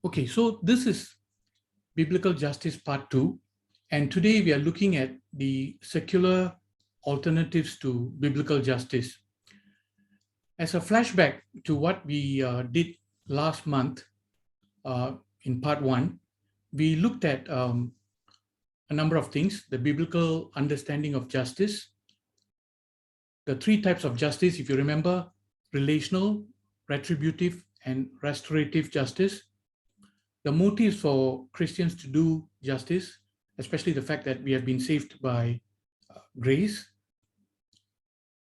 Okay, so this is Biblical Justice Part 2, and today we are looking at the secular alternatives to biblical justice. As a flashback to what we did last month in Part 1, we looked at a number of things: the biblical understanding of justice, the three types of justice, if you remember: relational, retributive, and restorative justice, the motives for Christians to do justice, especially the fact that we have been saved by grace,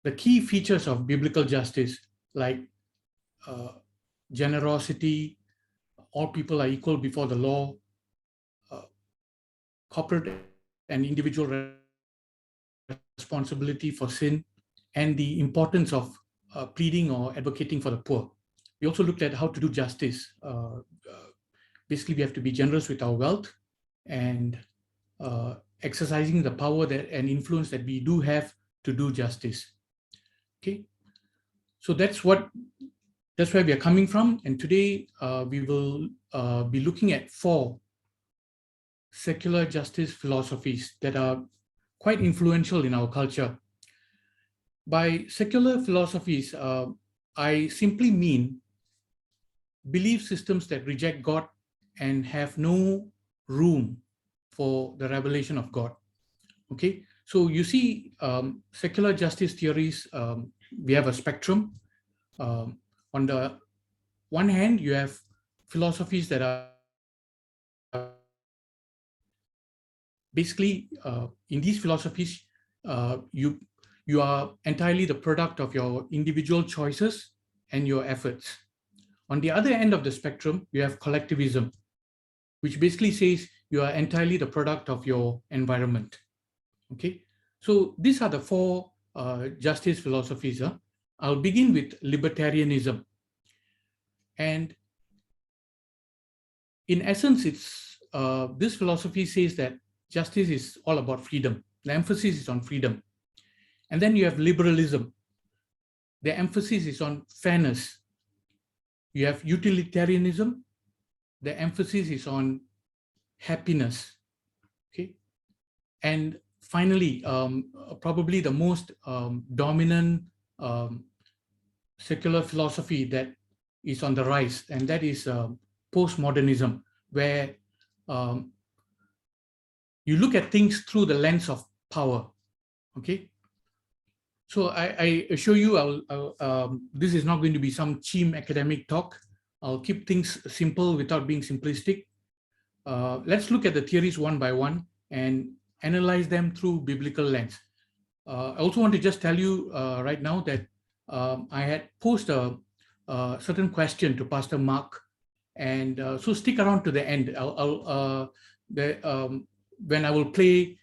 the key features of biblical justice, like uh, generosity, all people are equal before the law, uh, corporate and individual responsibility for sin, and the importance of pleading or advocating for the poor. We also looked at how to do justice. Basically, we have to be generous with our wealth and exercising the power that and influence that we do have to do justice. Okay, so that's where we are coming from, and today we will be looking at 4 secular justice philosophies that are quite influential in our culture. By secular philosophies, I simply mean belief systems that reject God and have no room for the revelation of God. Okay, so you see, secular justice theories, we have a spectrum. On the one hand, you have philosophies that are basically, in these philosophies, you are entirely the product of your individual choices and your efforts. On the other end of the spectrum, you have collectivism, which basically says you are entirely the product of your environment. Okay, so these are the 4 justice philosophies. I'll begin with libertarianism. And in essence, it's this philosophy says that justice is all about freedom. The emphasis is on freedom. And then you have liberalism. The emphasis is on fairness. You have utilitarianism. The emphasis is on happiness. Okay. And finally, probably the most dominant secular philosophy that is on the rise, and that is postmodernism, where you look at things through the lens of power. Okay, so I assure you, this is not going to be some cheap academic talk. I'll keep things simple without being simplistic. Let's look at the theories one by one and analyze them through biblical lens. I also want to just tell you right now that I had posed a certain question to Pastor Mark, and so stick around to the end. When I will play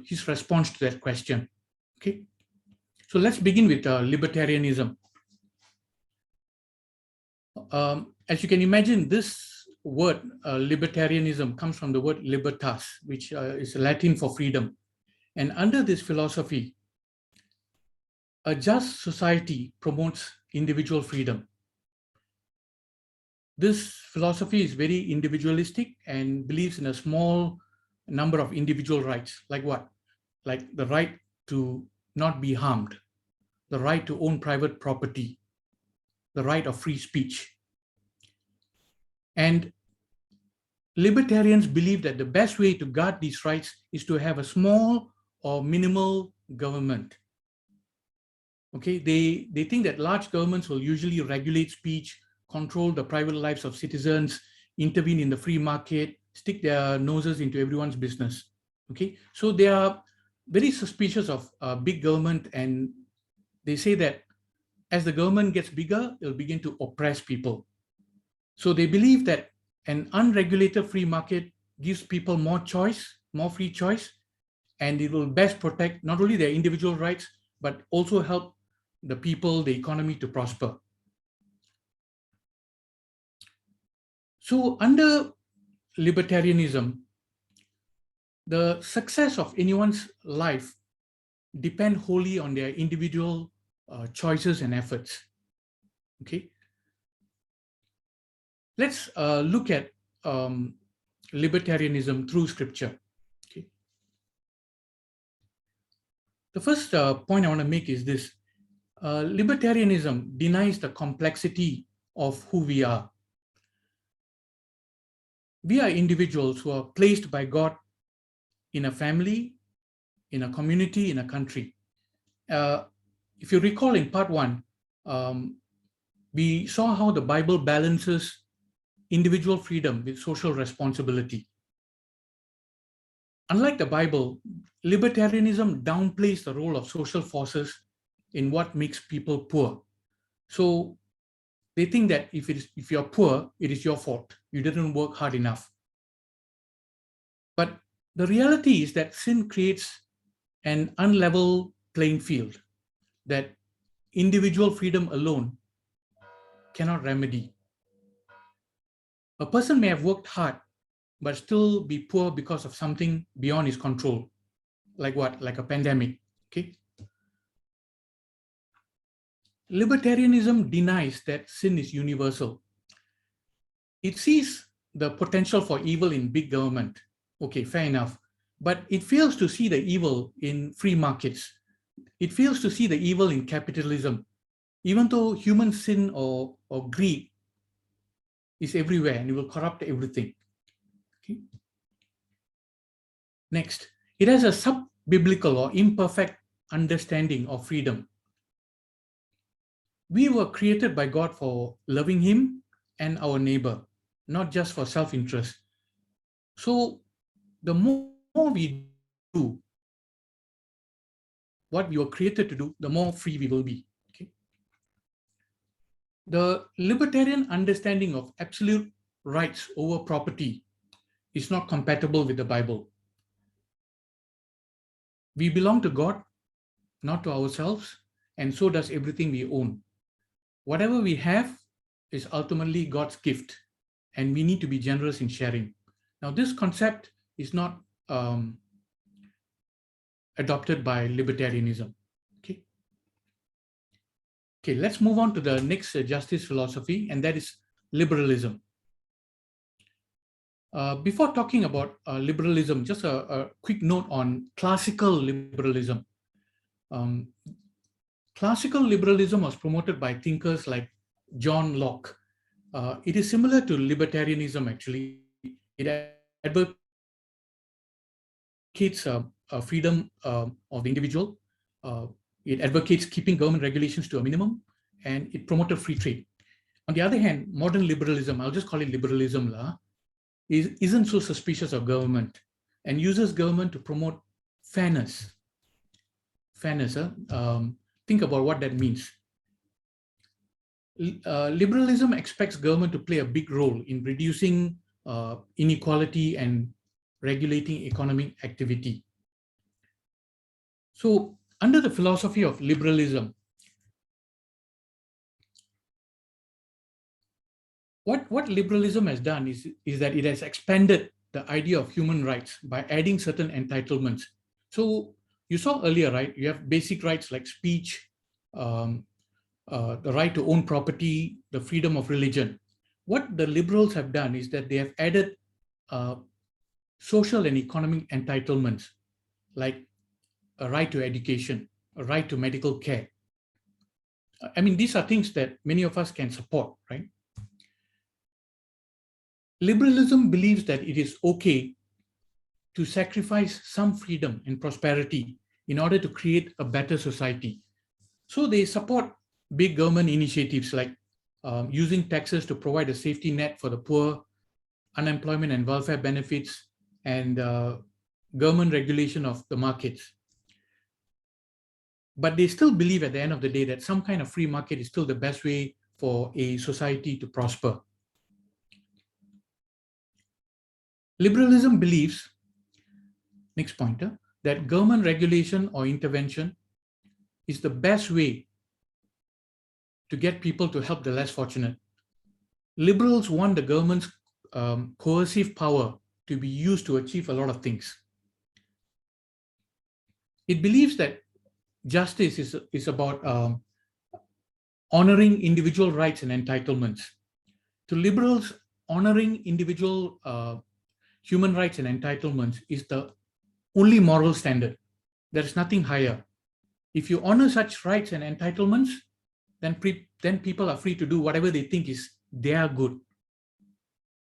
his response to that question. Okay, so let's begin with libertarianism. As you can imagine, this word libertarianism comes from the word libertas, which is Latin for freedom. And under this philosophy, a just society promotes individual freedom. This philosophy is very individualistic and believes in a small number of individual rights. Like what? Like the right to not be harmed, the right to own private property, the right of free speech. And libertarians believe that the best way to guard these rights is to have a small or minimal government. Okay, they think that large governments will usually regulate speech, control the private lives of citizens, intervene in the free market, stick their noses into everyone's business. Okay, so they are very suspicious of big government, and they say that as the government gets bigger, it'll begin to oppress people. So they believe that an unregulated free market gives people more choice, more free choice, and it will best protect not only their individual rights, but also help the people, the economy to prosper. So under libertarianism, the success of anyone's life depend wholly on their individual choices and efforts. Okay, let's look at libertarianism through scripture. Okay. The first point I want to make is this. Libertarianism denies the complexity of who we are. We are individuals who are placed by God in a family, in a community, in a country. If you recall in part one, we saw how the Bible balances individual freedom with social responsibility. Unlike the Bible, libertarianism downplays the role of social forces in what makes people poor. So they think that if you're poor, it is your fault. You didn't work hard enough. But the reality is that sin creates an unlevel playing field that individual freedom alone cannot remedy. A person may have worked hard, but still be poor because of something beyond his control. Like what? Like a pandemic. Okay. Libertarianism denies that sin is universal. It sees the potential for evil in big government. Okay, fair enough. But it fails to see the evil in free markets. It fails to see the evil in capitalism. Even though human sin or greed is everywhere and it will corrupt everything. Okay. Next, it has a sub-biblical or imperfect understanding of freedom. We were created by God for loving Him and our neighbor, not just for self-interest. So the more we do what we were created to do, the more free we will be. Okay? The libertarian understanding of absolute rights over property is not compatible with the Bible. We belong to God, not to ourselves, and so does everything we own. Whatever we have is ultimately God's gift, and we need to be generous in sharing. Now, this concept is not adopted by libertarianism. Okay. Okay, let's move on to the next justice philosophy, and that is liberalism. Before talking about liberalism, just a quick note on classical liberalism. Classical liberalism was promoted by thinkers like John Locke. It is similar to libertarianism, actually. It advocates freedom of the individual. It advocates keeping government regulations to a minimum, and it promoted free trade. On the other hand, modern liberalism, I'll just call it liberalism, isn't so suspicious of government and uses government to promote fairness. Fairness, think about what that means. Liberalism expects government to play a big role in reducing inequality and regulating economic activity. So, under the philosophy of liberalism, what liberalism has done is that it has expanded the idea of human rights by adding certain entitlements. So, you saw earlier, right? You have basic rights like speech, the right to own property, the freedom of religion. What the liberals have done is that they have added social and economic entitlements like a right to education, a right to medical care. I mean, these are things that many of us can support, right? Liberalism believes that it is okay to sacrifice some freedom and prosperity in order to create a better society. So they support big government initiatives like using taxes to provide a safety net for the poor, unemployment and welfare benefits, and government regulation of the markets. But they still believe at the end of the day that some kind of free market is still the best way for a society to prosper. Liberalism believes, next pointer, that government regulation or intervention is the best way to get people to help the less fortunate. Liberals want the government's coercive power to be used to achieve a lot of things. It believes that justice is about honoring individual rights and entitlements. To liberals, honoring individual human rights and entitlements is the only moral standard. There is nothing higher. If you honor such rights and entitlements, then people are free to do whatever they think is their good.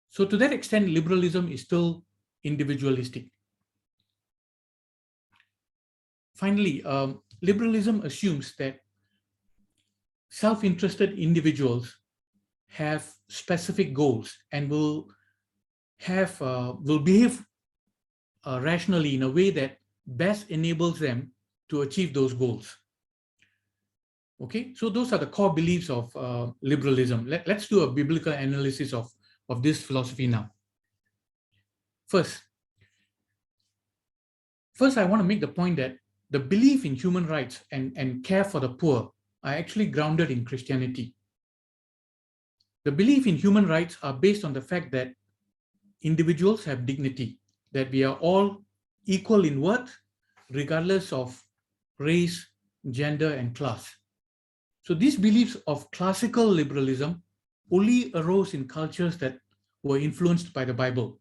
So to that extent, liberalism is still individualistic. Finally, liberalism assumes that self-interested individuals have specific goals and will behave rationally in a way that best enables them to achieve those goals. Okay, so those are the core beliefs of liberalism. Let's do a biblical analysis of this philosophy now. First, I want to make the point that the belief in human rights and care for the poor are actually grounded in Christianity. The belief in human rights are based on the fact that individuals have dignity, that we are all equal in worth, regardless of race, gender, and class. So these beliefs of classical liberalism only arose in cultures that were influenced by the Bible.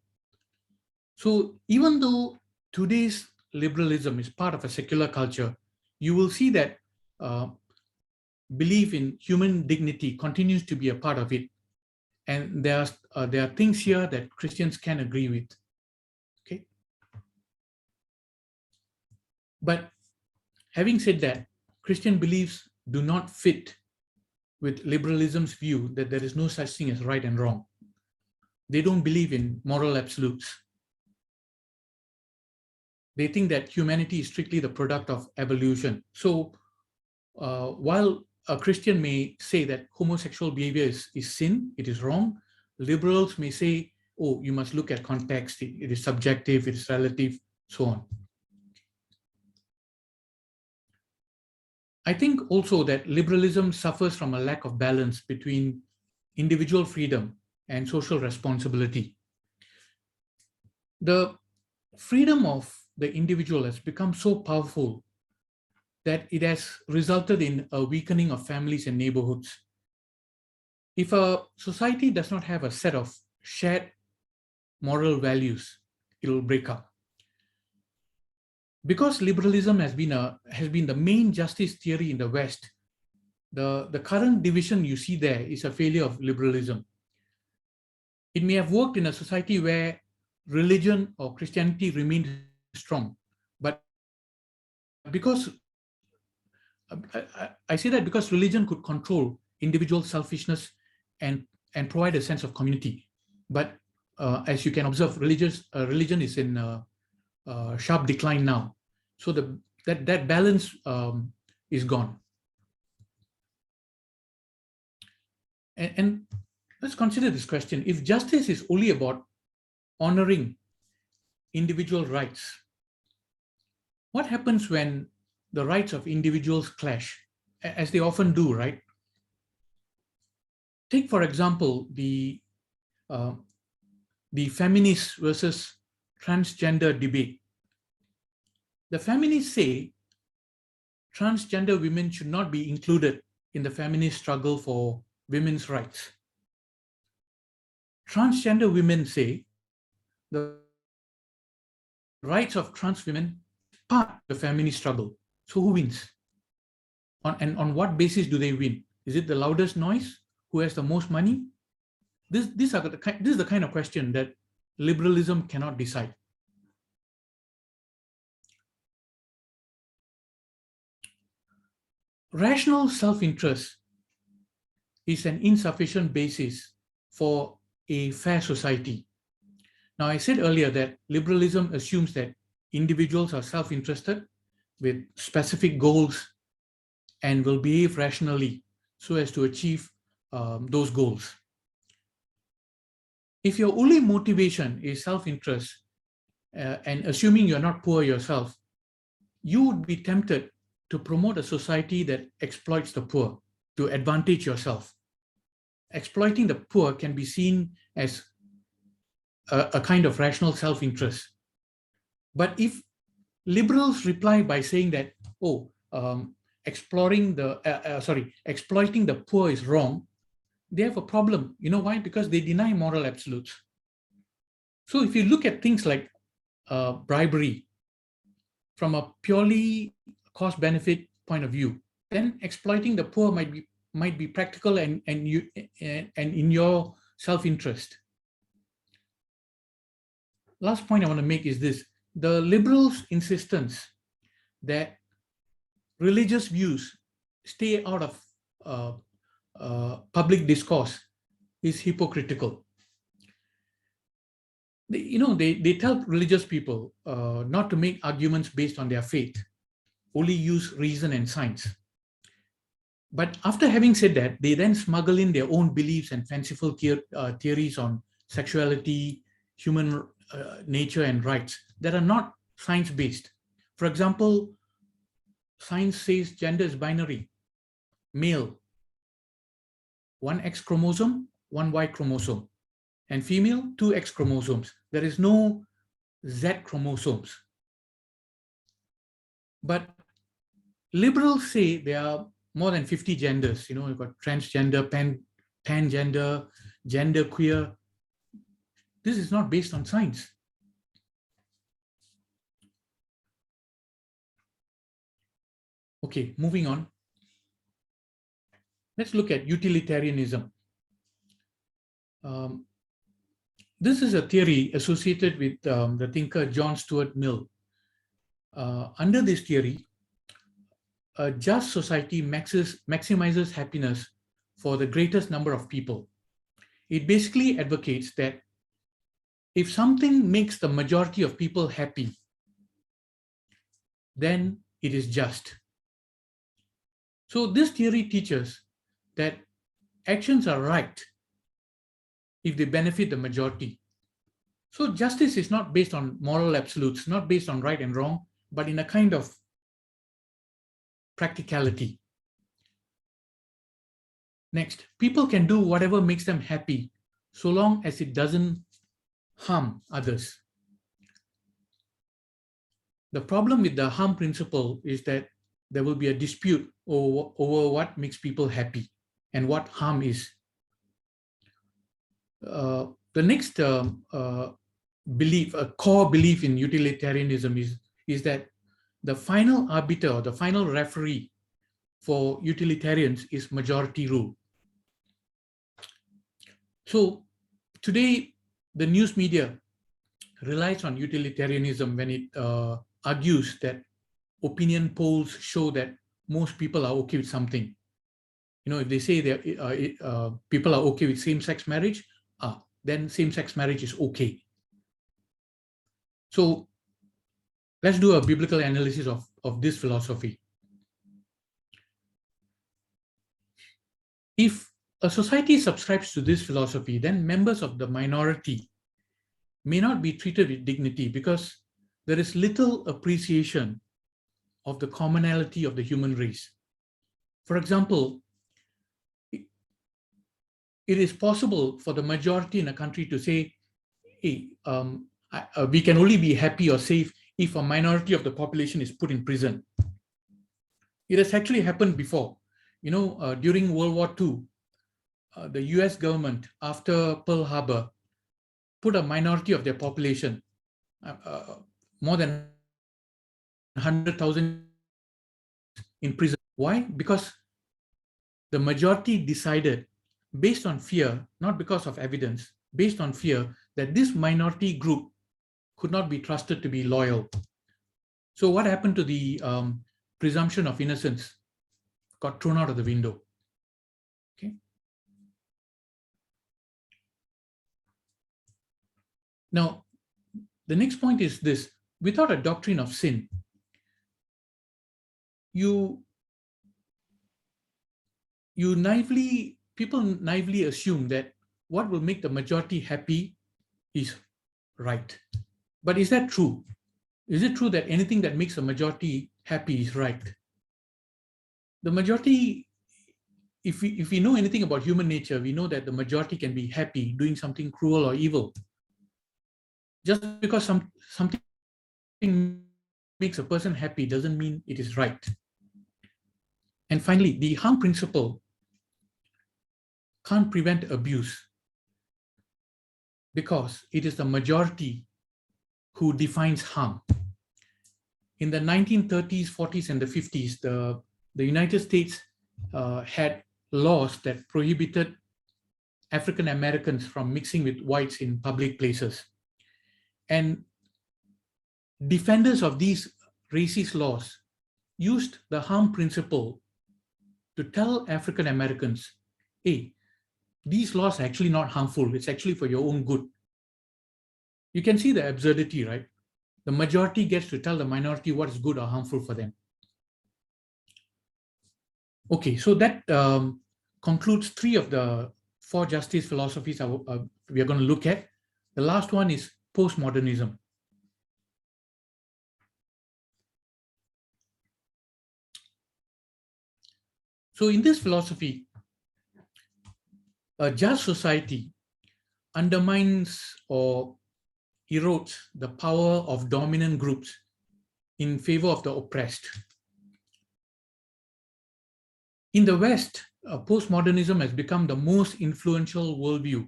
So even though today's liberalism is part of a secular culture, you will see that belief in human dignity continues to be a part of it. And there are things here that Christians can agree with. Okay. But having said that, Christian beliefs do not fit with liberalism's view that there is no such thing as right and wrong. They don't believe in moral absolutes. They think that humanity is strictly the product of evolution. So while a Christian may say that homosexual behavior is sin, it is wrong, liberals may say, oh, you must look at context, it is subjective, it is relative, so on. I think also that liberalism suffers from a lack of balance between individual freedom and social responsibility. The freedom of the individual has become so powerful that it has resulted in a weakening of families and neighborhoods. If a society does not have a set of shared moral values, it will break up. Because liberalism has been the main justice theory in the West, the current division you see there is a failure of liberalism. It may have worked in a society where religion or Christianity remained strong, but because I say that because religion could control individual selfishness and provide a sense of community. But as you can observe, religion is in sharp decline now. So that balance is gone. And let's consider this question. If justice is only about honoring individual rights, what happens when the rights of individuals clash, as they often do, right? Take, for example, the feminist versus transgender debate. The feminists say transgender women should not be included in the feminist struggle for women's rights. Transgender women say the rights of trans women are part of the feminist struggle. So who wins? On what basis do they win? Is it the loudest noise? Who has the most money? This is the kind of question that liberalism cannot decide. Rational self-interest is an insufficient basis for a fair society. Now, I said earlier that liberalism assumes that individuals are self-interested with specific goals and will behave rationally so as to achieve those goals. If your only motivation is self-interest and assuming you're not poor yourself, you would be tempted to promote a society that exploits the poor to advantage yourself. Exploiting the poor can be seen as a kind of rational self-interest. But if liberals reply by saying that, exploiting the poor is wrong, they have a problem. You know why? Because they deny moral absolutes. So if you look at things like bribery from a purely cost-benefit point of view, then exploiting the poor might be practical and in your self-interest. Last point I want to make is this: the liberals' insistence that religious views stay out of public discourse is hypocritical. They tell religious people not to make arguments based on their faith, only use reason and science. But after having said that, they then smuggle in their own beliefs and fanciful theories on sexuality, human nature, and rights that are not science-based. For example, science says gender is binary, male, one X chromosome, one Y chromosome, and female, two X chromosomes. There is no Z chromosomes. But liberals say there are more than 50 genders. You've got transgender, pangender, genderqueer. This is not based on science. Okay, moving on. Let's look at utilitarianism. This is a theory associated with the thinker John Stuart Mill. Under this theory, a just society maximizes happiness for the greatest number of people. It basically advocates that if something makes the majority of people happy, then it is just. So this theory teaches that actions are right if they benefit the majority. So justice is not based on moral absolutes, not based on right and wrong, but in a kind of practicality. Next, people can do whatever makes them happy so long as it doesn't harm others. The problem with the harm principle is that there will be a dispute over what makes people happy and what harm is. The next belief, a core belief in utilitarianism is that the final arbiter or the final referee for utilitarians is majority rule. So today, the news media relies on utilitarianism when it argues that opinion polls show that most people are okay with something. If they say that people are okay with same-sex marriage, then same-sex marriage is okay. So let's do a biblical analysis of this philosophy. If a society subscribes to this philosophy, then members of the minority may not be treated with dignity because there is little appreciation of the commonality of the human race. For example, it is possible for the majority in a country to say, hey, we can only be happy or safe if a minority of the population is put in prison. It has actually happened before. During World War II, the US government, after Pearl Harbor, put a minority of their population, more than 100,000 in prison. Why? Because the majority decided, based on fear, not because of evidence, based on fear, that this minority group could not be trusted to be loyal. So what happened to the presumption of innocence? Got thrown out of the window. Okay. Now, the next point is this: without a doctrine of sin, people naively assume that what will make the majority happy is right. But is that true? Is it true that anything that makes a majority happy is right? The majority, if we know anything about human nature, we know that the majority can be happy doing something cruel or evil. Just because something makes a person happy doesn't mean it is right. And finally, the harm principle can't prevent abuse because it is the majority who defines harm. In the 1930s, 40s, and the 50s, the United States had laws that prohibited African Americans from mixing with whites in public places. And defenders of these racist laws used the harm principle to tell African Americans, hey, these laws are actually not harmful. It's actually for your own good. You can see the absurdity, right? The majority gets to tell the minority what is good or harmful for them. Okay, so that concludes 3 of the 4 justice philosophies we are going to look at. The last one is postmodernism. So in this philosophy, a just society undermines or erodes the power of dominant groups in favor of the oppressed. In the West, postmodernism has become the most influential worldview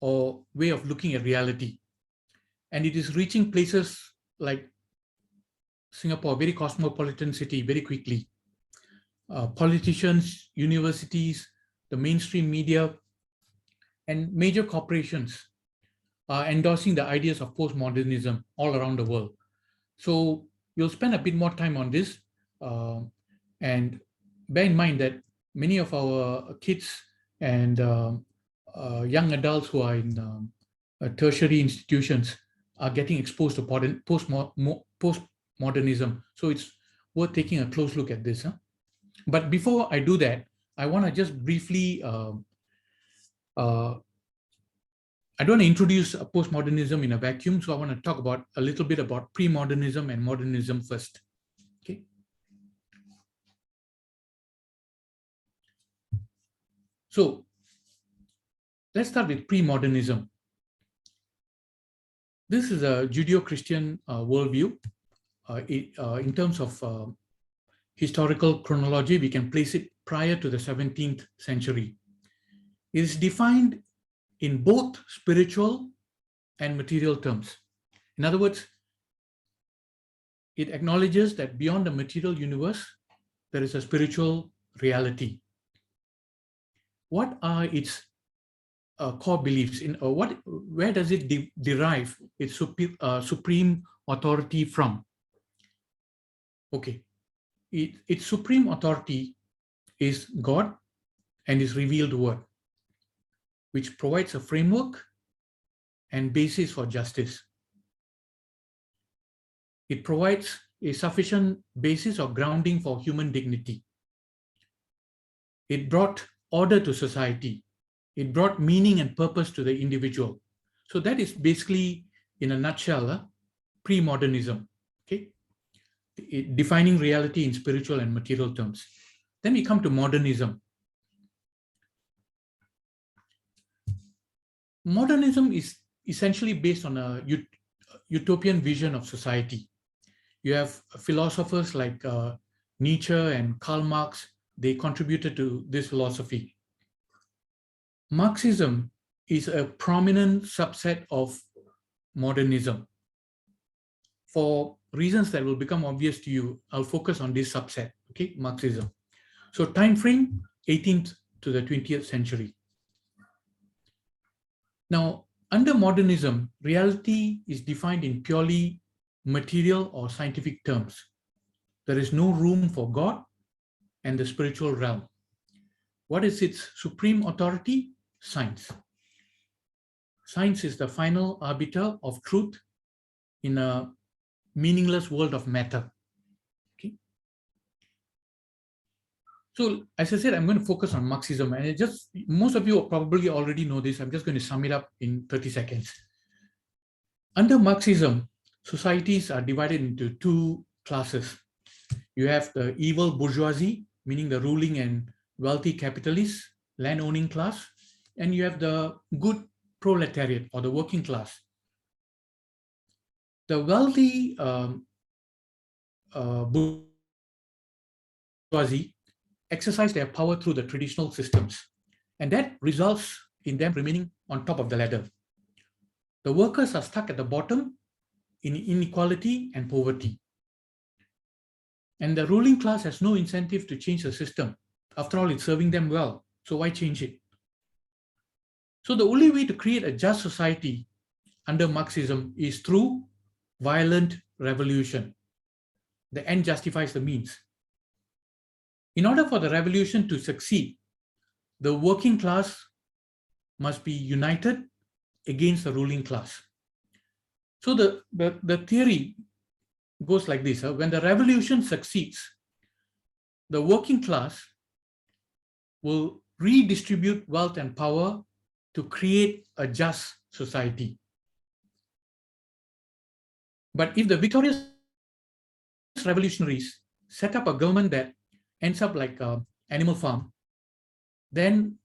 or way of looking at reality. And it is reaching places like Singapore, very cosmopolitan city, very quickly. Politicians, universities, the mainstream media, and major corporations are endorsing the ideas of postmodernism all around the world. So we'll spend a bit more time on this, and bear in mind that many of our kids and young adults who are in tertiary institutions are getting exposed to postmodernism. So it's worth taking a close look at this. Huh? But before I do that, I want to just briefly, I don't want to introduce postmodernism in a vacuum, so I want to talk about a little bit about pre-modernism and modernism first. Okay. So let's start with pre-modernism. This is a Judeo-Christian worldview. In terms of historical chronology, we can place it prior to the 17th century. It is defined in both spiritual and material terms. In other words, it acknowledges that beyond the material universe, there is a spiritual reality. What are its core beliefs? Where does it derive its supreme authority from? Okay, its supreme authority is God and His revealed word, which provides a framework and basis for justice. It provides a sufficient basis of grounding for human dignity. It brought order to society. It brought meaning and purpose to the individual. So that is basically, in a nutshell, pre-modernism, okay? Defining reality in spiritual and material terms. Then we come to modernism. Modernism is essentially based on a utopian vision of society. You have philosophers like Nietzsche and Karl Marx. They contributed to this philosophy. Marxism is a prominent subset of modernism. For reasons that will become obvious to you, I'll focus on this subset, okay, Marxism. So time frame, 18th to the 20th century. Now, under modernism, reality is defined in purely material or scientific terms. There is no room for God and the spiritual realm. What is its supreme authority? Science. Science is the final arbiter of truth in a meaningless world of matter. Okay. So, as I said, I'm going to focus on Marxism, and most of you probably already know this. I'm just going to sum it up in 30 seconds. Under Marxism, societies are divided into 2 classes. You have the evil bourgeoisie, meaning the ruling and wealthy capitalists, land-owning class, and you have the good proletariat or the working class. The wealthy bourgeoisie exercise their power through the traditional systems. And that results in them remaining on top of the ladder. The workers are stuck at the bottom in inequality and poverty. And the ruling class has no incentive to change the system. After all, it's serving them well. So why change it? So the only way to create a just society under Marxism is through violent revolution. The end justifies the means. In order for the revolution to succeed, the working class must be united against the ruling class. So the theory goes like this. When the revolution succeeds, the working class will redistribute wealth and power to create a just society. But if the victorious revolutionaries set up a government that ends up like Animal Farm, then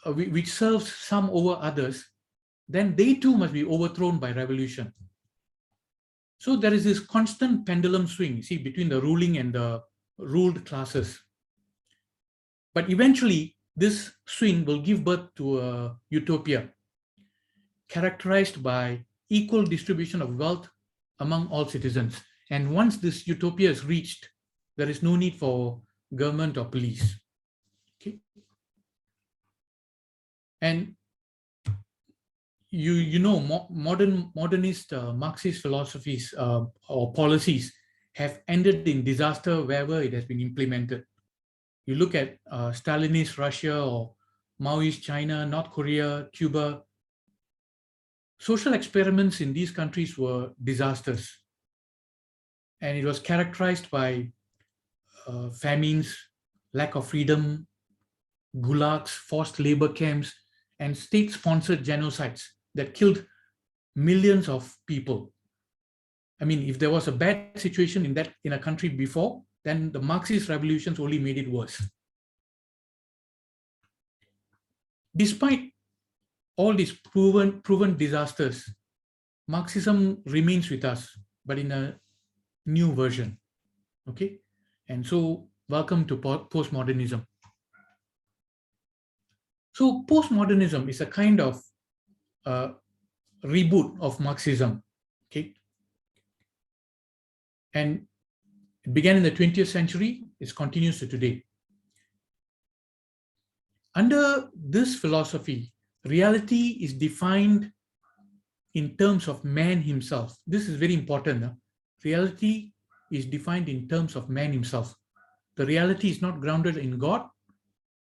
which serves some over others, then they too must be overthrown by revolution. So there is this constant pendulum swing, see, between the ruling and the ruled classes. But eventually, this swing will give birth to a utopia characterized by equal distribution of wealth among all citizens. And once this utopia is reached, there is no need for government or police. Okay. And you know, modernist Marxist philosophies or policies have ended in disaster wherever it has been implemented. You look at Stalinist Russia or Maoist China, North Korea, Cuba. Social experiments in these countries were disasters. And it was characterized by famines, lack of freedom, gulags, forced labor camps, and state-sponsored genocides that killed millions of people. I mean, if there was a bad situation in a country before, then the Marxist revolutions only made it worse. Despite all these proven disasters, Marxism remains with us, but in a new version. Okay, and so welcome to postmodernism. So postmodernism is a kind of reboot of Marxism. Okay, and it began in the 20th century. It continues to today. Under this philosophy, reality is defined in terms of man himself. This is very important. Reality is defined in terms of man himself. The reality is not grounded in God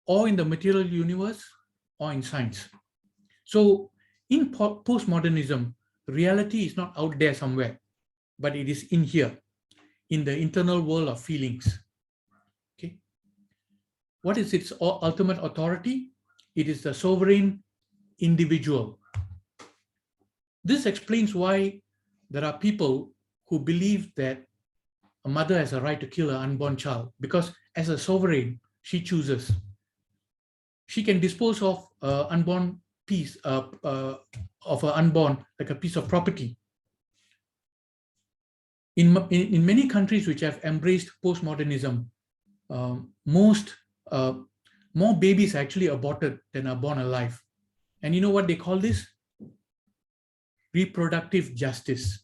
or in the material universe or in science. So in postmodernism, reality is not out there somewhere, but it is in here, in the internal world of feelings. Okay. What is its ultimate authority? It is the sovereign individual. This explains why there are people who believe that a mother has a right to kill her unborn child, because as a sovereign, she chooses. She can dispose of an unborn piece of her unborn, like a piece of property. In many countries which have embraced postmodernism, more babies are actually aborted than are born alive. And you know what they call this? Reproductive justice.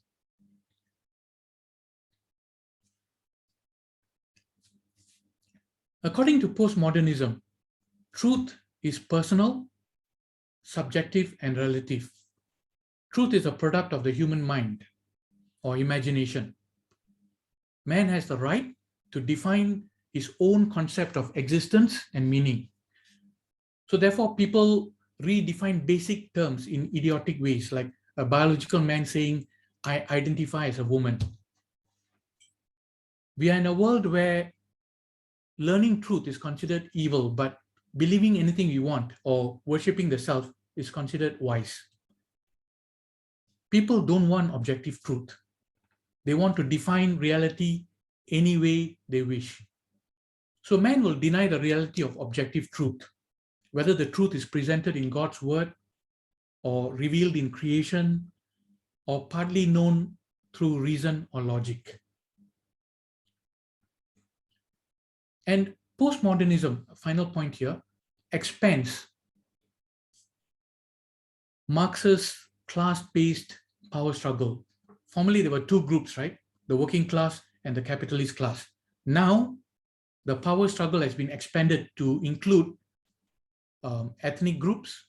According to postmodernism, truth is personal, subjective, and relative. Truth is a product of the human mind or imagination. Man has the right to define his own concept of existence and meaning. So therefore, people redefine basic terms in idiotic ways, like a biological man saying, I identify as a woman. We are in a world where learning truth is considered evil, but believing anything you want or worshipping the self is considered wise. People don't want objective truth. They want to define reality any way they wish. So man will deny the reality of objective truth, whether the truth is presented in God's word or revealed in creation or partly known through reason or logic. And postmodernism, final point here, expands Marx's class-based power struggle. Formerly, there were two groups, right? The working class and the capitalist class. Now, the power struggle has been expanded to include ethnic groups,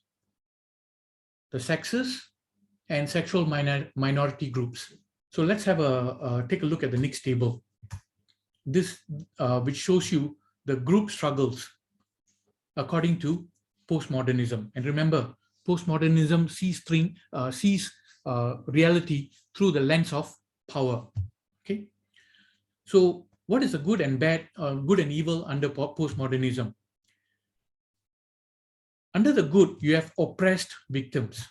the sexes, and sexual minority groups. So let's have take a look at the next table. This, which shows you the group struggles according to postmodernism. And remember, postmodernism sees reality through the lens of power. Okay. So what is the good and bad, good and evil under postmodernism? Under the good, you have oppressed victims.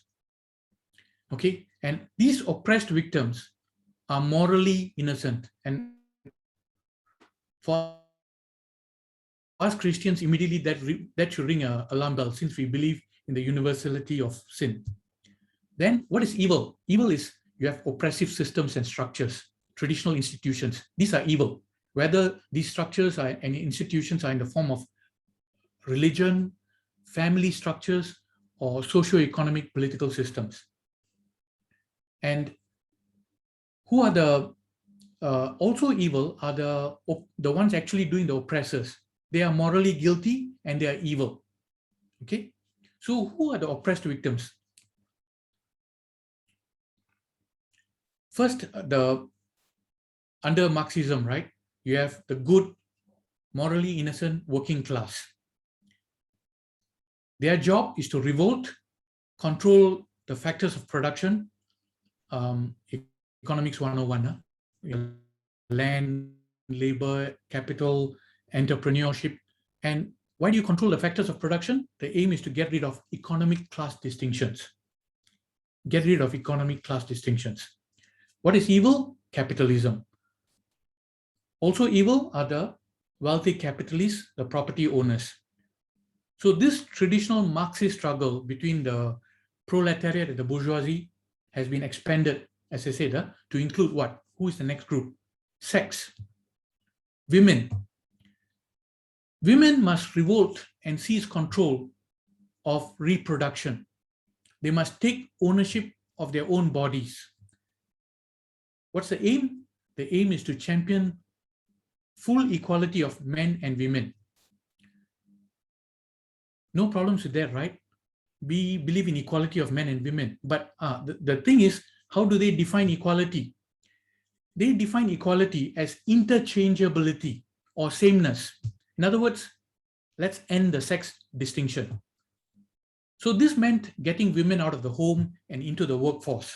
Okay, and these oppressed victims are morally innocent. And for us Christians, immediately that should ring an alarm bell, since we believe in the universality of sin. Then what is evil? Evil is you have oppressive systems and structures, traditional institutions. These are evil. Whether these structures and institutions are in the form of religion, family structures, or socio-economic political systems. And who are the also evil are the ones actually doing the oppressors. They are morally guilty and they are evil. Okay, so who are the oppressed victims? First, under Marxism, right? You have the good, morally innocent working class. Their job is to revolt, control the factors of production, economics 101, land, labor, capital, entrepreneurship. And why do you control the factors of production? The aim is to get rid of economic class distinctions. Get rid of economic class distinctions. What is evil? Capitalism. Also evil are the wealthy capitalists, the property owners. So this traditional Marxist struggle between the proletariat and the bourgeoisie has been expanded, as I said, to include what? Who is the next group? Sex. Women. Women must revolt and seize control of reproduction. They must take ownership of their own bodies. What's the aim? The aim is to champion full equality of men and women. No problems with that, right? We believe in equality of men and women. But the thing is, how do they define equality? They define equality as interchangeability or sameness. In other words, let's end the sex distinction. So this meant getting women out of the home and into the workforce.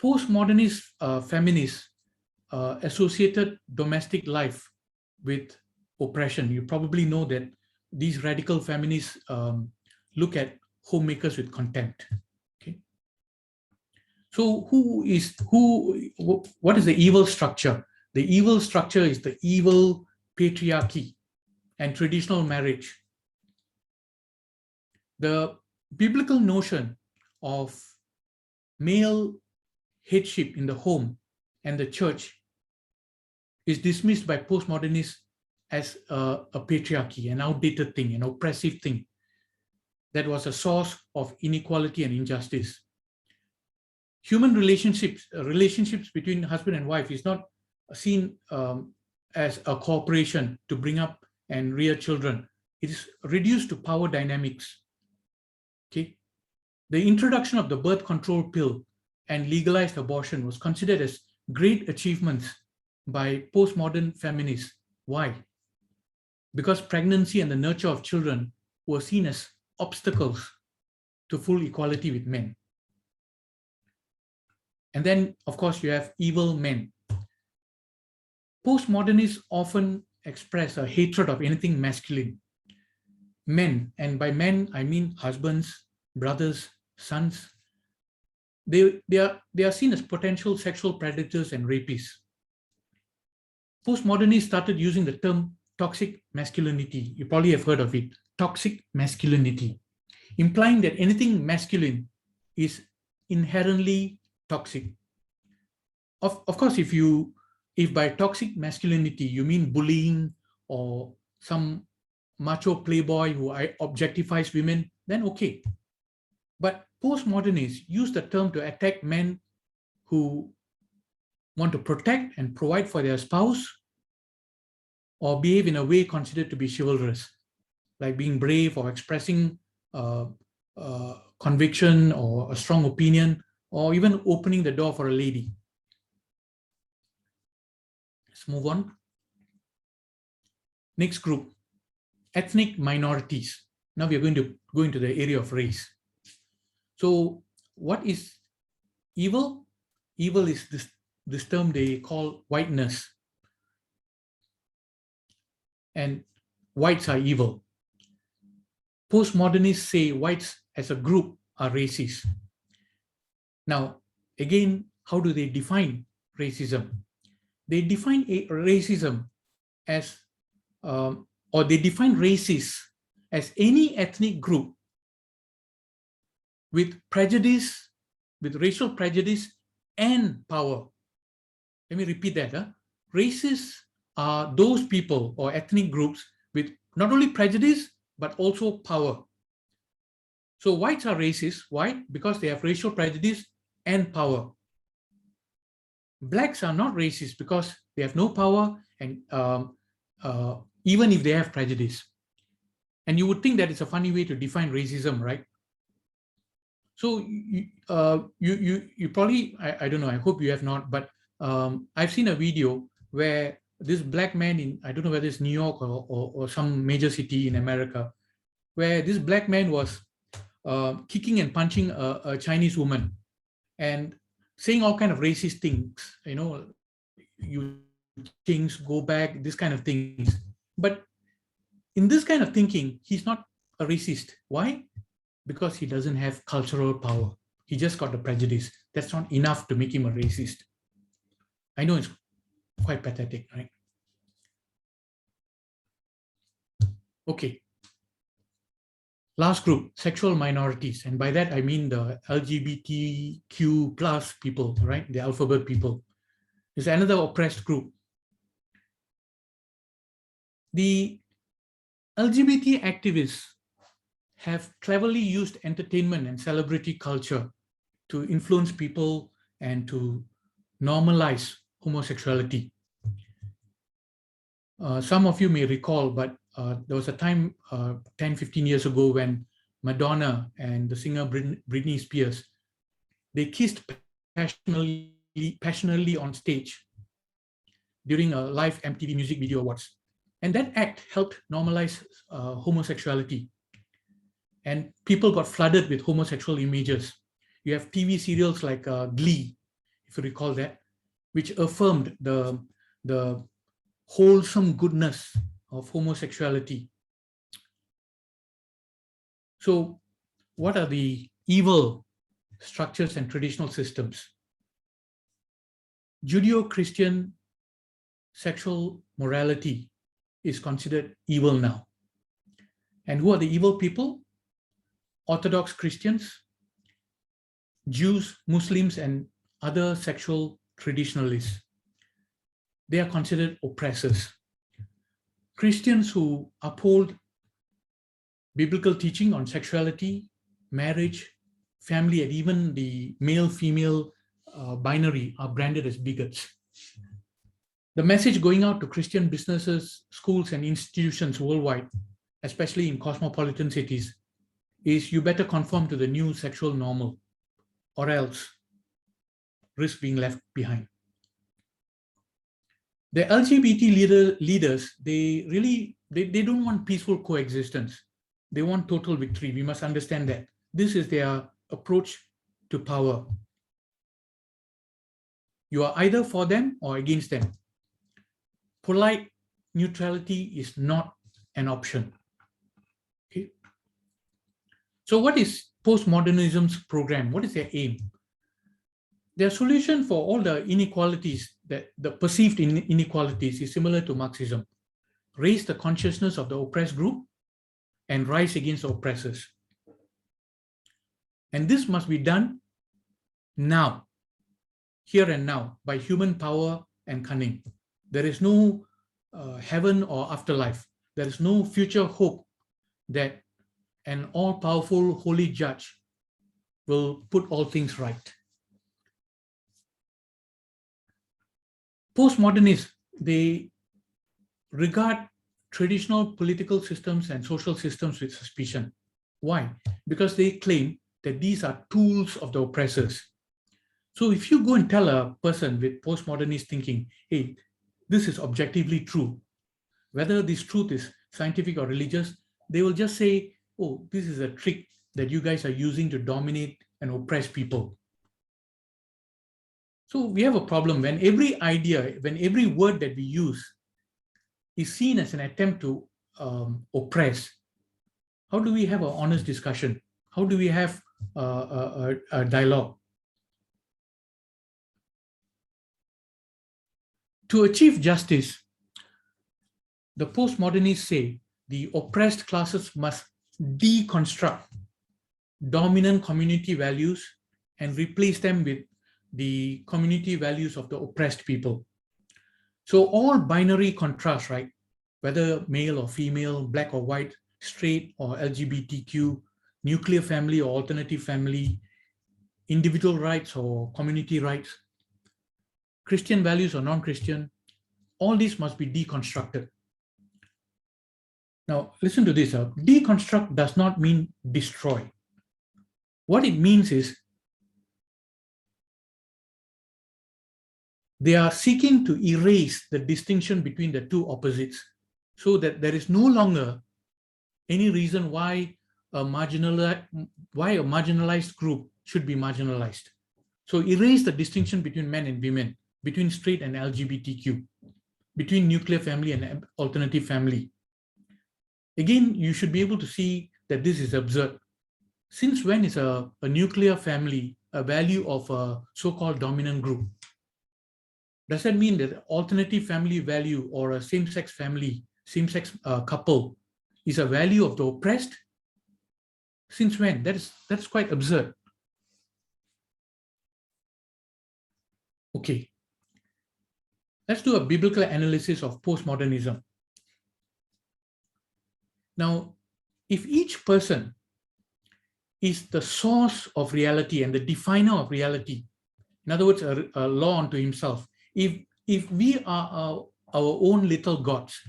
Postmodernist feminists associated domestic life with oppression. You probably know that these radical feminists look at homemakers with contempt. Okay. So what is the evil structure? The evil structure is the evil patriarchy and traditional marriage. The biblical notion of male headship in the home and the church is dismissed by postmodernists as a patriarchy, an outdated thing, an oppressive thing that was a source of inequality and injustice. Human relationships between husband and wife is not seen as a cooperation to bring up and rear children. It is reduced to power dynamics. Okay, the introduction of the birth control pill and legalized abortion was considered as great achievements by postmodern feminists. Why? Because pregnancy and the nurture of children were seen as obstacles to full equality with men. And then, of course, you have evil men. Postmodernists often express a hatred of anything masculine. Men, and by men, I mean husbands, brothers, sons. They are seen as potential sexual predators and rapists. Postmodernists started using the term toxic masculinity. You probably have heard of it. Toxic masculinity, implying that anything masculine is inherently toxic. Of course, if by toxic masculinity you mean bullying or some macho playboy who objectifies women, then okay. But postmodernists use the term to attack men who want to protect and provide for their spouse or behave in a way considered to be chivalrous, like being brave or expressing uh, conviction or a strong opinion, or even opening the door for a lady. Let's move on. Next group, ethnic minorities. Now we are going to go into the area of race. So what is evil? Evil is this term they call whiteness. And whites are evil. Postmodernists say whites as a group are racist. Now, again, how do they define racism? They define racism as, or they define racists as any ethnic group with prejudice, with racial prejudice and power. Let me repeat that. Racists are those people or ethnic groups with not only prejudice, but also power. So whites are racist. Why? Because they have racial prejudice and power. Blacks are not racist because they have no power and even if they have prejudice. And you would think that it's a funny way to define racism, right? So you probably, I don't know, I hope you have not, but I've seen a video where this black man in, I don't know whether it's New York or some major city in America, where this black man was kicking and punching a Chinese woman and saying all kind of racist things, you know, you things go back, this kind of things. But in this kind of thinking, he's not a racist. Why? Because he doesn't have cultural power. He just got the prejudice. That's not enough to make him a racist. I know it's quite pathetic, right? Okay. Last group, sexual minorities. And by that, I mean the LGBTQ plus people, right? The alphabet people. Is another oppressed group. The LGBT activists have cleverly used entertainment and celebrity culture to influence people and to normalize homosexuality. Some of you may recall, but there was a time 10, 15 years ago when Madonna and the singer Britney Spears, they kissed passionately on stage during a live MTV Music Video Awards. And that act helped normalize homosexuality. And people got flooded with homosexual images. You have TV serials like Glee, if you recall that, which affirmed the wholesome goodness of homosexuality. So what are the evil structures and traditional systems? Judeo-Christian sexual morality is considered evil now. And who are the evil people? Orthodox Christians, Jews, Muslims, and other sexual traditionalists. They are considered oppressors. Christians who uphold biblical teaching on sexuality, marriage, family, and even the male-female binary are branded as bigots. The message going out to Christian businesses, schools, and institutions worldwide, especially in cosmopolitan cities, is you better conform to the new sexual normal or else risk being left behind. The LGBT leaders, they don't want peaceful coexistence. They want total victory. We must understand that. This is their approach to power. You are either for them or against them. Polite neutrality is not an option. Okay. So what is postmodernism's program? What is their aim? Their solution for all the inequalities, that the perceived inequalities, is similar to Marxism. Raise the consciousness of the oppressed group and rise against the oppressors. And this must be done now, here and now, by human power and cunning. There is no heaven or afterlife. There is no future hope that an all-powerful holy judge will put all things right. Postmodernists, they regard traditional political systems and social systems with suspicion. Why? Because they claim that these are tools of the oppressors. So if you go and tell a person with postmodernist thinking, hey, this is objectively true, whether this truth is scientific or religious, they will just say, oh, this is a trick that you guys are using to dominate and oppress people. So we have a problem when every idea, when every word that we use is seen as an attempt to oppress. How do we have an honest discussion? How do we have a dialogue? To achieve justice, the postmodernists say the oppressed classes must deconstruct dominant community values and replace them with the community values of the oppressed people. So all binary contrasts, right? Whether male or female, black or white, straight or LGBTQ, nuclear family or alternative family, individual rights or community rights, Christian values or non-Christian, all these must be deconstructed. Now, listen to this. Deconstruct does not mean destroy. What it means is they are seeking to erase the distinction between the two opposites so that there is no longer any reason why a marginalized group should be marginalized. So erase the distinction between men and women, between straight and LGBTQ, between nuclear family and alternative family. Again, you should be able to see that this is absurd. Since when is a nuclear family a value of a so-called dominant group? Does that mean that alternative family value or a same-sex family, same-sex couple is a value of the oppressed? Since when? That's quite absurd. Okay. Let's do a biblical analysis of postmodernism. Now, if each person is the source of reality and the definer of reality, in other words, a law unto himself, if we are our own little gods,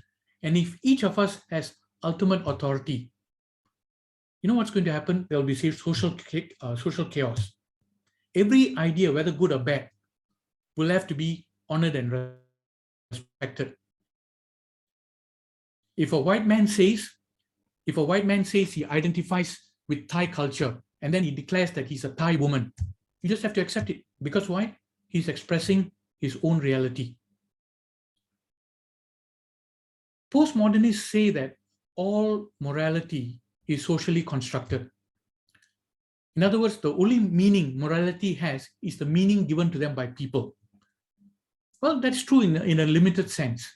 and if each of us has ultimate authority, you know what's going to happen? There will be social chaos. Every idea, whether good or bad, will have to be honored and respected. If a white man says he identifies with Thai culture, and then he declares that he's a Thai woman, you just have to accept it. Because why? He's expressing his own reality. Postmodernists say that all morality is socially constructed. In other words, the only meaning morality has is the meaning given to them by people. Well, that's true in a limited sense.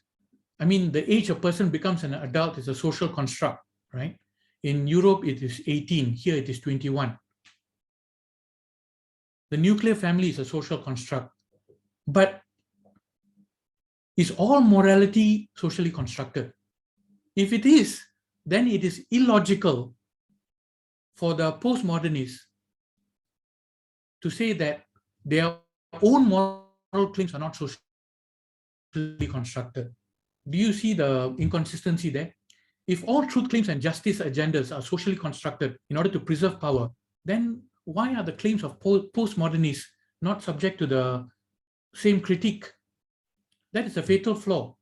I mean, the age a person becomes an adult is a social construct, right? In Europe, it is 18. Here, it is 21. The nuclear family is a social construct. But is all morality socially constructed? If it is, then it is illogical for the postmodernists to say that their own moral claims are not socially constructed. Do you see the inconsistency there? If all truth claims and justice agendas are socially constructed in order to preserve power, then why are the claims of postmodernists not subject to the same critique? That is a fatal flaw.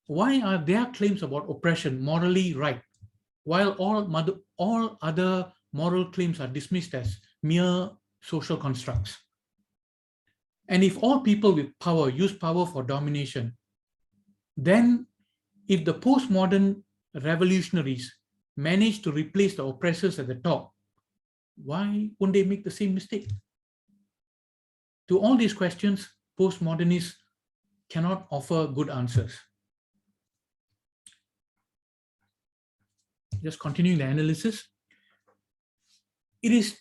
Why are their claims about oppression morally right, while all other moral claims are dismissed as mere social constructs? And if all people with power use power for domination, then if the postmodern revolutionaries manage to replace the oppressors at the top, why wouldn't they make the same mistake? To all these questions, postmodernists cannot offer good answers. Just continuing the analysis. It is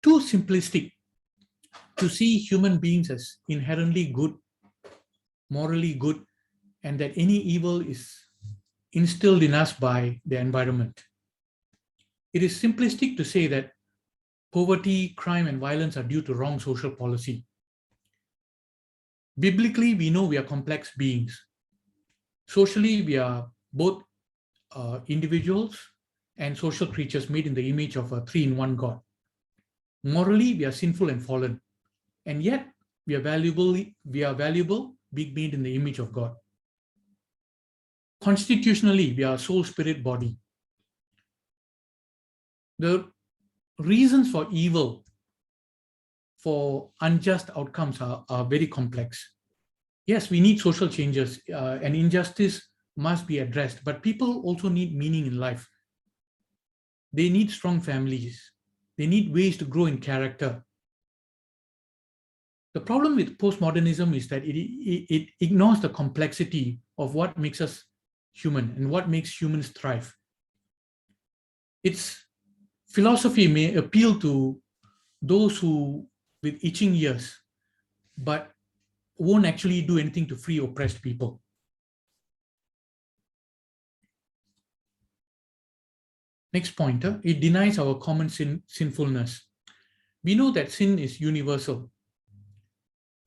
too simplistic to see human beings as inherently good, morally good, and that any evil is instilled in us by the environment. It is simplistic to say that poverty, crime, and violence are due to wrong social policy. Biblically, we know we are complex beings. Socially, we are both individuals and social creatures made in the image of a three-in-one God. Morally, we are sinful and fallen, and yet we are valuable, being made in the image of God. Constitutionally, we are soul, spirit, body. The reasons for evil, for unjust outcomes are very complex. Yes, we need social changes, and injustice must be addressed, but people also need meaning in life. They need strong families. They need ways to grow in character. The problem with postmodernism is that it ignores the complexity of what makes us human and what makes humans thrive. Its philosophy may appeal to those who with itching ears, but won't actually do anything to free oppressed people. Next pointer, it denies our common sinfulness. We know that sin is universal.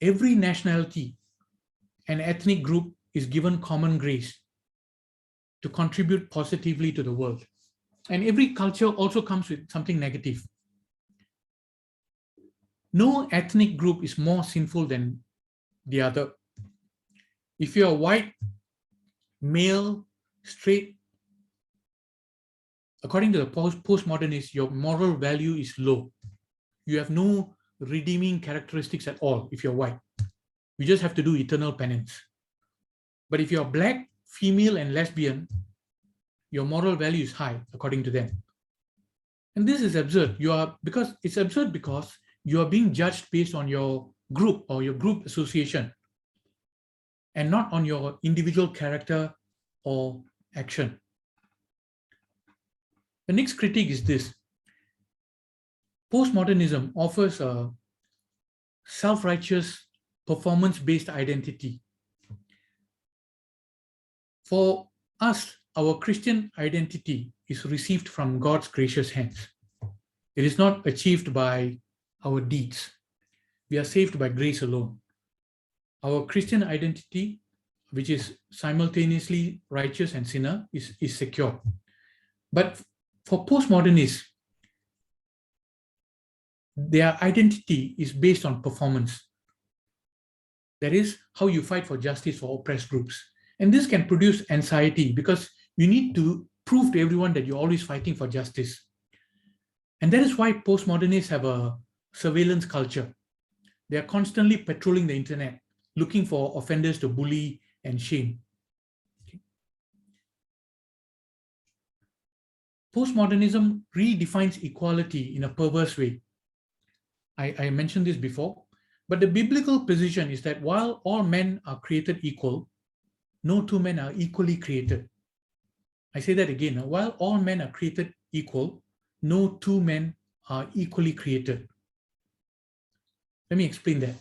Every nationality and ethnic group is given common grace to contribute positively to the world. And every culture also comes with something negative. No ethnic group is more sinful than the other. If you're white, male, straight, according to the postmodernists, your moral value is low. You have no redeeming characteristics at all if you're white. You just have to do eternal penance. But if you're black, female, and lesbian, your moral value is high, according to them. And this is absurd. It's absurd because you are being judged based on your group or your group association and not on your individual character or action. The next critique is this. Postmodernism offers a self-righteous, performance-based identity. For us, our Christian identity is received from God's gracious hands. It is not achieved by our deeds. We are saved by grace alone. Our Christian identity, which is simultaneously righteous and sinner, is secure. But for postmodernists, their identity is based on performance. That is how you fight for justice for oppressed groups. And this can produce anxiety because you need to prove to everyone that you're always fighting for justice. And that is why postmodernists have a surveillance culture. They are constantly patrolling the internet, looking for offenders to bully and shame. Okay. Postmodernism redefines equality in a perverse way. I mentioned this before, but the biblical position is that while all men are created equal, no two men are equally created. I say that again. While all men are created equal, no two men are equally created. Let me explain that.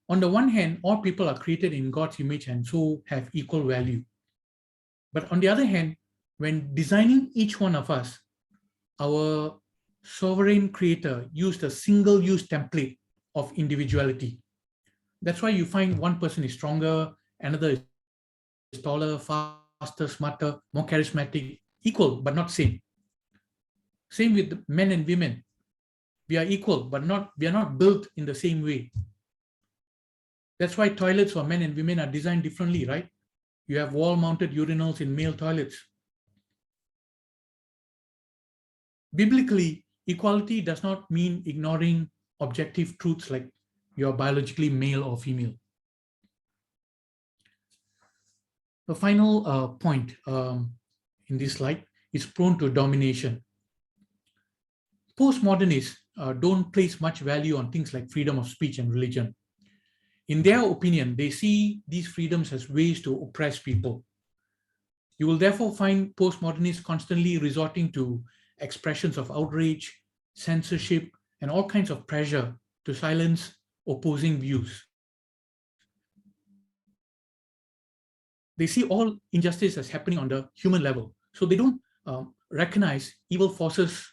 On the one hand, all people are created in God's image and so have equal value. But on the other hand, when designing each one of us, our sovereign creator used a single-use template of individuality. That's why you find one person is stronger, another is taller, faster, smarter, more charismatic, equal but not same. Same with men and women. We are equal, but we are not built in the same way. That's why toilets for men and women are designed differently, right? You have wall-mounted urinals in male toilets. Biblically, equality does not mean ignoring objective truths like you're biologically male or female. The final point in this slide is prone to domination. Postmodernists don't place much value on things like freedom of speech and religion. In their opinion, they see these freedoms as ways to oppress people. You will therefore find postmodernists constantly resorting to expressions of outrage, censorship, and all kinds of pressure to silence opposing views. They see all injustice as happening on the human level. So they don't recognize evil forces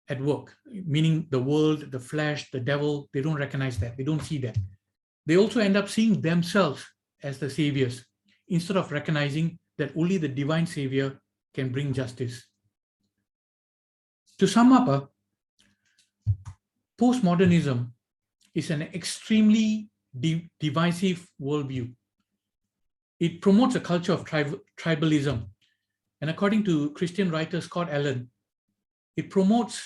at work, meaning the world, the flesh, the devil. They don't recognize that. They don't see that. They also end up seeing themselves as the saviors instead of recognizing that only the divine savior can bring justice. To sum up, postmodernism is an extremely divisive worldview. It promotes a culture of tribalism. And according to Christian writer Scott Allen, it promotes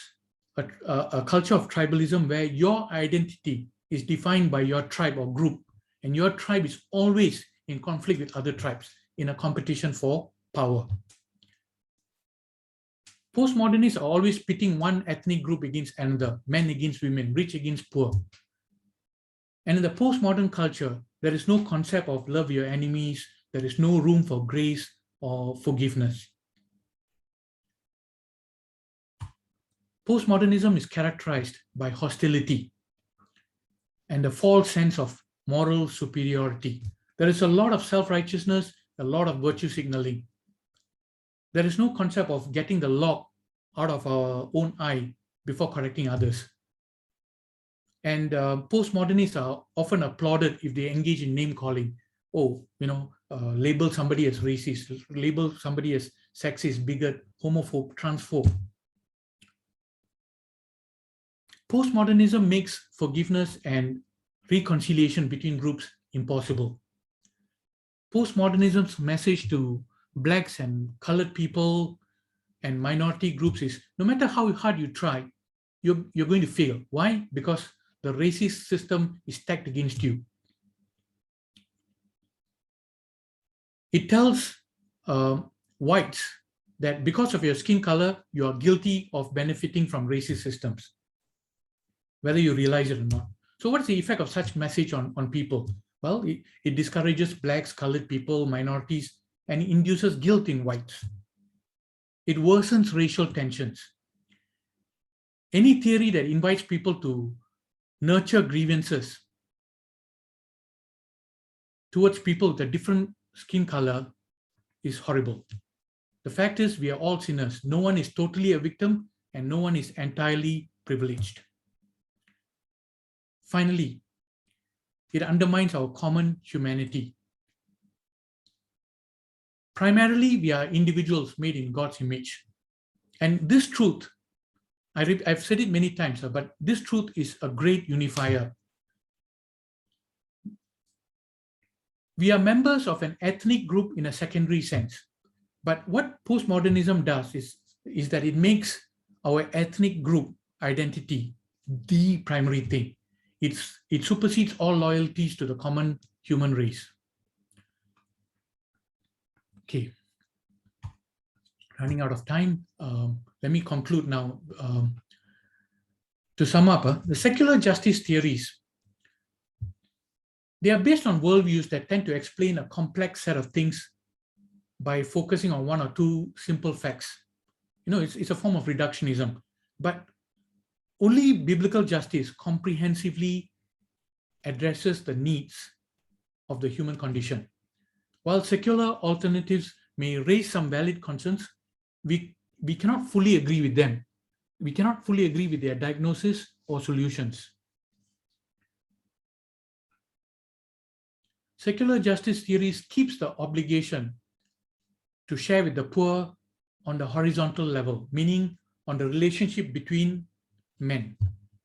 a culture of tribalism where your identity is defined by your tribe or group, and your tribe is always in conflict with other tribes in a competition for power. Postmodernists are always pitting one ethnic group against another, men against women, rich against poor. And in the postmodern culture, there is no concept of love your enemies. There is no room for grace or forgiveness. Postmodernism is characterized by hostility and a false sense of moral superiority. There is a lot of self-righteousness, a lot of virtue signaling. There is no concept of getting the log out of our own eye before correcting others. And postmodernists are often applauded if they engage in name calling. Oh, label somebody as racist, label somebody as sexist, bigot, homophobe, transphobe. Postmodernism makes forgiveness and reconciliation between groups impossible. Postmodernism's message to blacks and colored people and minority groups is no matter how hard you try, you're going to fail. Why? Because the racist system is stacked against you. It tells whites that because of your skin color, you are guilty of benefiting from racist systems, whether you realize it or not. So what's the effect of such message on people? Well, it discourages blacks, colored people, minorities, and induces guilt in whites. It worsens racial tensions. Any theory that invites people to nurture grievances towards people with a different skin color is horrible. The fact is, we are all sinners. No one is totally a victim, and no one is entirely privileged. Finally, it undermines our common humanity. Primarily, we are individuals made in God's image. And this truth, I've said it many times, but this truth is a great unifier. We are members of an ethnic group in a secondary sense. But what postmodernism does is that it makes our ethnic group identity the primary thing. It supersedes all loyalties to the common human race. Okay, running out of time. Let me conclude now. To sum up, the secular justice theories, they are based on worldviews that tend to explain a complex set of things by focusing on one or two simple facts. It's a form of reductionism, but only biblical justice comprehensively addresses the needs of the human condition. While secular alternatives may raise some valid concerns, we cannot fully agree with them. We cannot fully agree with their diagnosis or solutions. Secular justice theories keeps the obligation to share with the poor on the horizontal level, meaning on the relationship between men.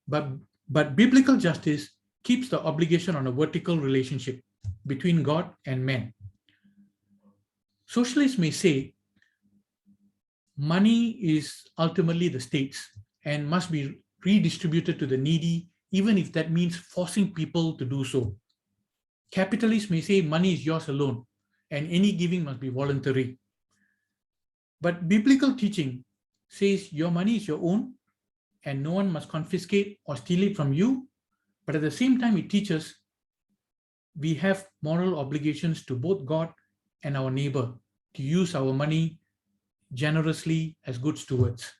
But biblical justice keeps the obligation on a vertical relationship between God and men. Socialists may say money is ultimately the state's and must be redistributed to the needy, even if that means forcing people to do so. Capitalists may say money is yours alone and any giving must be voluntary. But biblical teaching says your money is your own and no one must confiscate or steal it from you. But at the same time, it teaches we have moral obligations to both God and our neighbor to use our money generously as good stewards.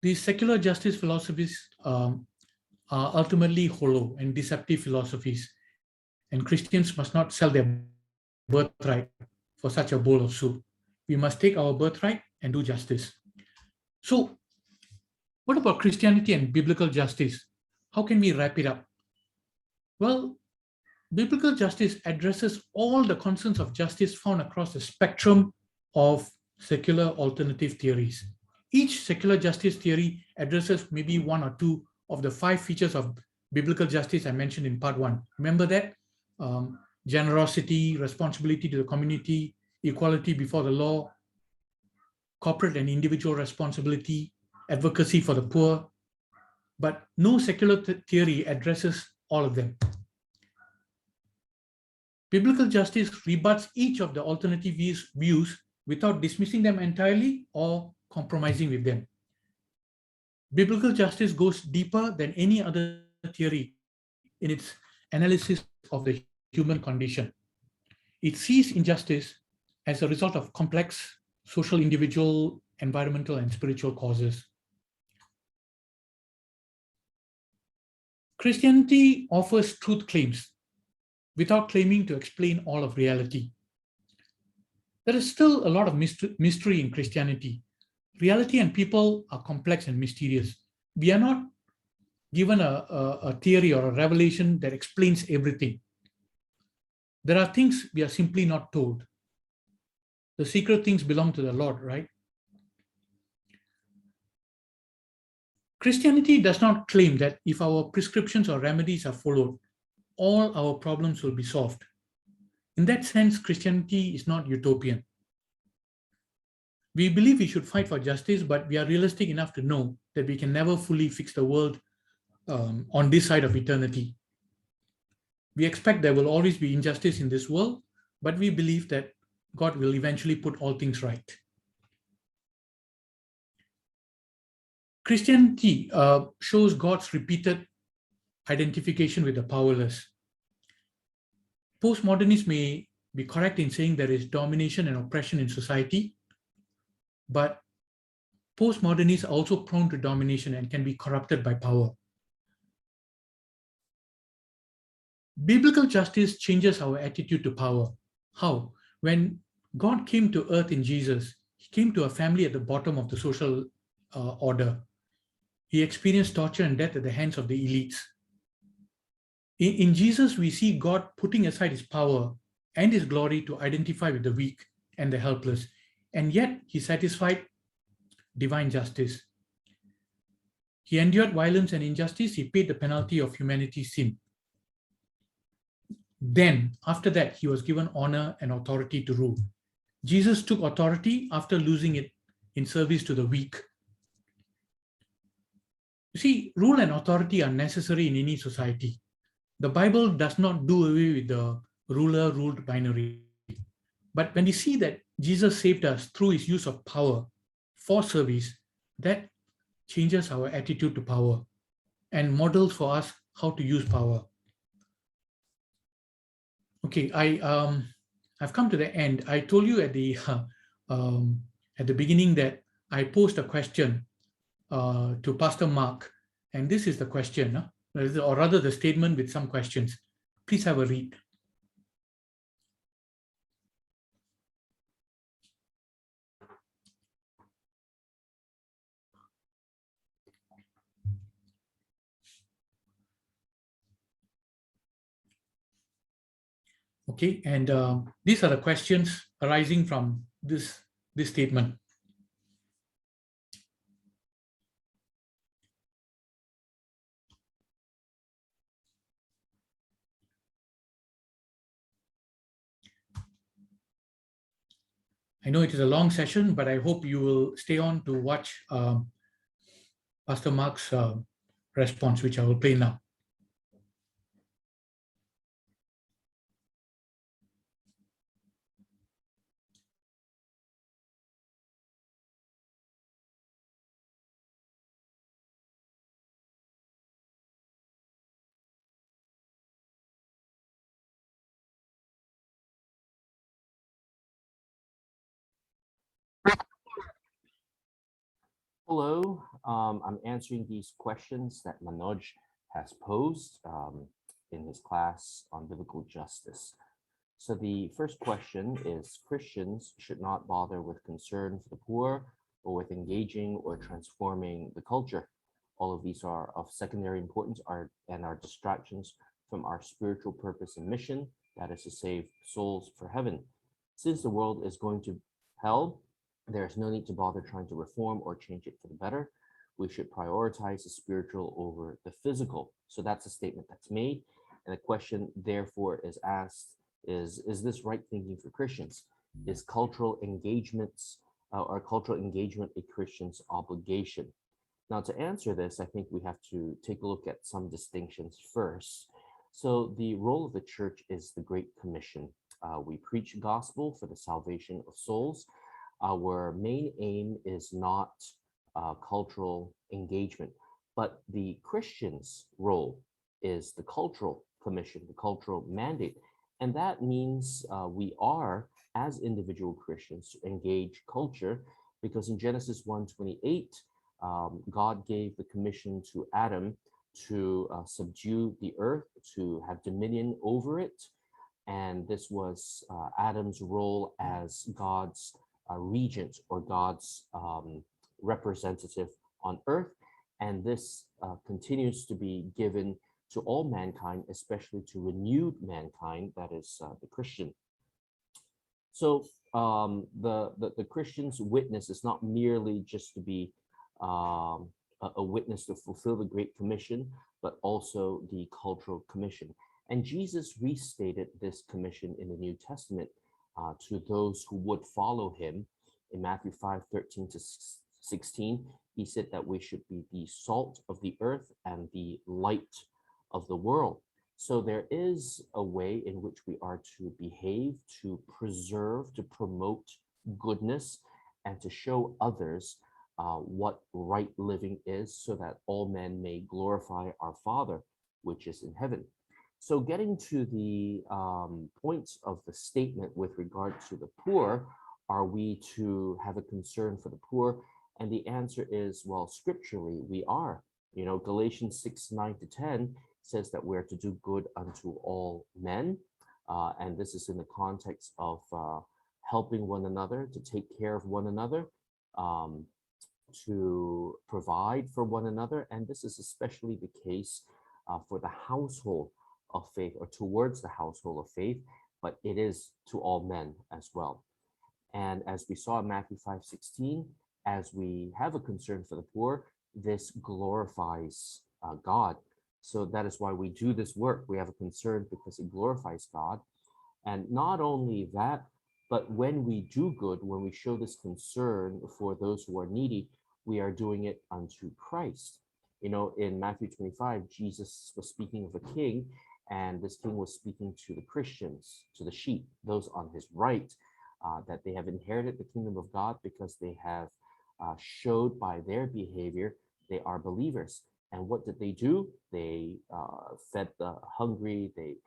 These secular justice philosophies are ultimately hollow and deceptive philosophies, and Christians must not sell their birthright for such a bowl of soup. We must take our birthright and do justice. So, what about Christianity and biblical justice? How can we wrap it up? Well, biblical justice addresses all the concerns of justice found across the spectrum of secular alternative theories. Each secular justice theory addresses maybe one or two of the 5 features of biblical justice I mentioned in part 1. Remember that? Generosity, responsibility to the community, equality before the law, corporate and individual responsibility, advocacy for the poor. But no secular theory addresses all of them. Biblical justice rebuts each of the alternative views without dismissing them entirely or compromising with them. Biblical justice goes deeper than any other theory in its analysis of the human condition. It sees injustice as a result of complex social, individual, environmental, and spiritual causes. Christianity offers truth claims without claiming to explain all of reality. There is still a lot of mystery in Christianity. Reality and people are complex and mysterious. We are not given a theory or a revelation that explains everything. There are things we are simply not told. The secret things belong to the Lord, right? Christianity does not claim that if our prescriptions or remedies are followed, all our problems will be solved. In that sense, Christianity is not utopian. We believe we should fight for justice, but we are realistic enough to know that we can never fully fix the world on this side of eternity. We expect there will always be injustice in this world, but we believe that God will eventually put all things right. Christianity shows God's repeated identification with the powerless. Postmodernists may be correct in saying there is domination and oppression in society, but postmodernists are also prone to domination and can be corrupted by power. Biblical justice changes our attitude to power. How? When God came to earth in Jesus, he came to a family at the bottom of the social order. He experienced torture and death at the hands of the elites. In Jesus, we see God putting aside his power and his glory to identify with the weak and the helpless, and yet he satisfied divine justice. He endured violence and injustice. He paid the penalty of humanity's sin. Then, after that, he was given honor and authority to rule. Jesus took authority after losing it in service to the weak. You see, rule and authority are necessary in any society. The Bible does not do away with the ruler-ruled binary. But when we see that Jesus saved us through his use of power for service, that changes our attitude to power and models for us how to use power. Okay, I've come to the end. I told you at the beginning that I posed a question to Pastor Mark, and this is the question, or rather the statement with some questions. Please have a read. Okay, and these are the questions arising from this statement. I know it is a long session, but I hope you will stay on to watch Pastor Mark's response, which I will play now. Hello, I'm answering these questions that Manoj has posed in his class on biblical justice. So the first question is Christians should not bother with concern for the poor or with engaging or transforming the culture. All of these are of secondary importance and are distractions from our spiritual purpose and mission, that is to save souls for heaven. Since the world is going to hell, there is no need to bother trying to reform or change it for the better. We should prioritize the spiritual over the physical. So that's a statement that's made. And the question, therefore, is asked is this right thinking for Christians? Is cultural engagements or cultural engagement a Christian's obligation? Now, to answer this, I think we have to take a look at some distinctions first. So, the role of the church is the Great Commission. We preach gospel for the salvation of souls. Our main aim is not cultural engagement, but the Christian's role is the cultural commission, the cultural mandate. And that means we are, as individual Christians, to engage culture, because in Genesis 1:28, God gave the commission to Adam to subdue the earth, to have dominion over it. And this was Adam's role as God's regent or God's representative on earth. And this continues to be given to all mankind, especially to renewed mankind, that is the Christian. So the Christian's witness is not merely just to be a witness to fulfill the Great Commission, but also the cultural commission. And Jesus restated this commission in the New Testament to those who would follow him. In Matthew 5:13-16, he said that we should be the salt of the earth and the light of the world. So there is a way in which we are to behave, to preserve, to promote goodness, and to show others what right living is, so that all men may glorify our Father, which is in heaven. So getting to the points of the statement with regard to the poor, are we to have a concern for the poor? And the answer is, well, scripturally, we are. You know, Galatians 6:9-10 says that we're to do good unto all men. And this is in the context of helping one another, to take care of one another, to provide for one another. And this is especially the case for the household of faith, or towards the household of faith, but it is to all men as well. And as we saw in Matthew 5:16, as we have a concern for the poor, this glorifies God. So that is why we do this work. We have a concern because it glorifies God. And not only that, but when we do good, when we show this concern for those who are needy, we are doing it unto Christ. You know, in Matthew 25, Jesus was speaking of a king, and this king was speaking to the Christians, to the sheep, those on his right, that they have inherited the kingdom of God because they have showed by their behavior they are believers. And what did they do? They fed the hungry, they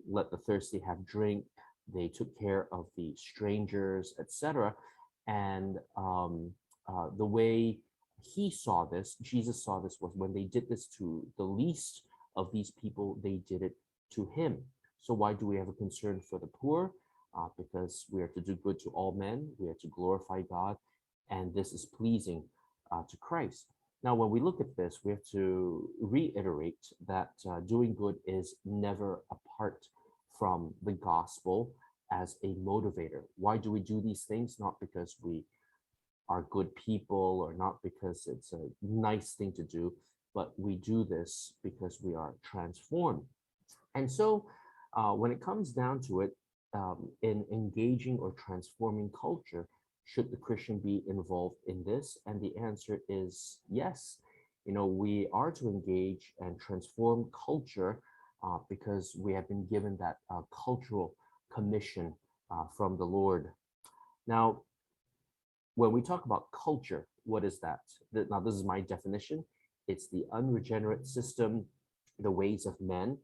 let the thirsty have drink, they took care of the strangers, etc. And the way he saw this, Jesus saw this, was when they did this to the least of these people, they did it to him. So why do we have a concern for the poor? Because we are to do good to all men, we are to glorify God, and this is pleasing to Christ. Now, when we look at this, we have to reiterate that doing good is never apart from the gospel as a motivator. Why do we do these things? Not because we are good people, or not because it's a nice thing to do, but we do this because we are transformed. And so when it comes down to it, in engaging or transforming culture, should the Christian be involved in this? And the answer is yes. You know, we are to engage and transform culture because we have been given that cultural commission from the Lord. Now, when we talk about culture, what is that? Now, this is my definition. It's the unregenerate system, the ways of men.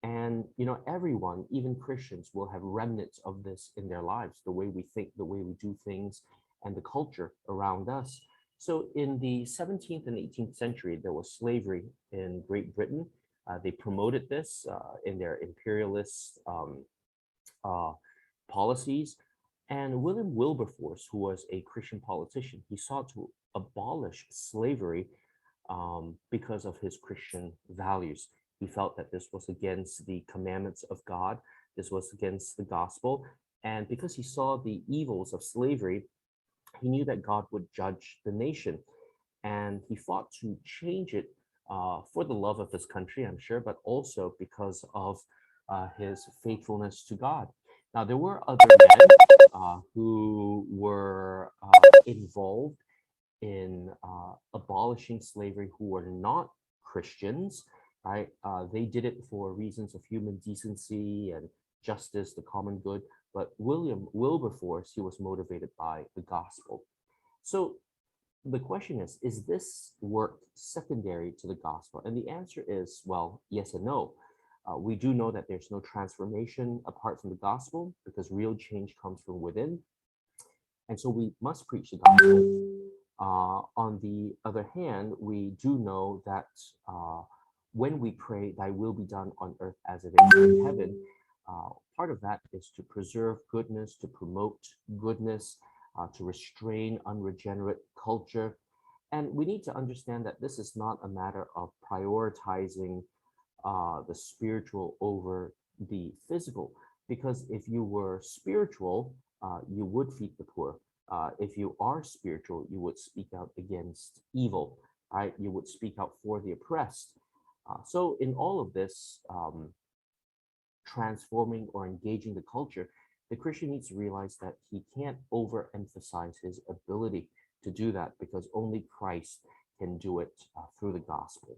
And, you know, everyone, even Christians, will have remnants of this in their lives, the way we think, the way we do things, and the culture around us. So in the 17th and 18th century, there was slavery in Great Britain. They promoted this in their imperialist uh, policies. And William Wilberforce, who was a Christian politician, he sought to abolish slavery because of his Christian values. He felt that this was against the commandments of God, this was against the gospel. And because he saw the evils of slavery, he knew that God would judge the nation. And he fought to change it for the love of his country, I'm sure, but also because of his faithfulness to God. Now, there were other men who were involved in abolishing slavery who were not Christians, right? They did it for reasons of human decency and justice, the common good. But William Wilberforce, he was motivated by the gospel. So the question is this work secondary to the gospel? And the answer is, well, yes and no. We do know that there's no transformation apart from the gospel because real change comes from within. And so we must preach the gospel. On the other hand, we do know that when we pray, Thy will be done on earth as it is in heaven, part of that is to preserve goodness, to promote goodness, to restrain unregenerate culture. And we need to understand that this is not a matter of prioritizing the spiritual over the physical. Because if you were spiritual, you would feed the poor. If you are spiritual, you would speak out against evil, right? You would speak out for the oppressed. So, in all of this, transforming or engaging the culture, the Christian needs to realize that he can't overemphasize his ability to do that because only Christ can do it through the gospel.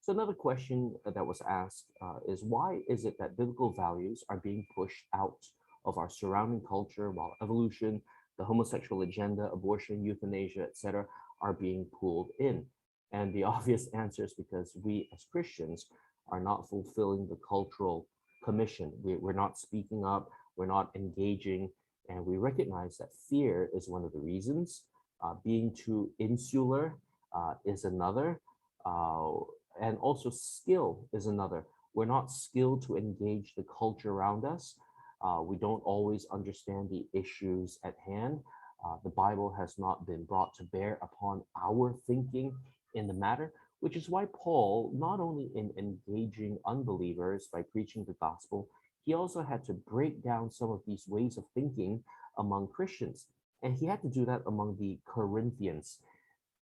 So another question that was asked is why is it that biblical values are being pushed out of our surrounding culture while evolution, the homosexual agenda, abortion, euthanasia, etc., are being pulled in? And the obvious answer is because we as Christians are not fulfilling the cultural commission. We're not speaking up, we're not engaging, and we recognize that fear is one of the reasons. Being too insular is another. Uh, and also skill is another. We're not skilled to engage the culture around us. We don't always understand the issues at hand. The Bible has not been brought to bear upon our thinking in the matter, which is why Paul, not only in engaging unbelievers by preaching the gospel, he also had to break down some of these ways of thinking among Christians. And he had to do that among the Corinthians.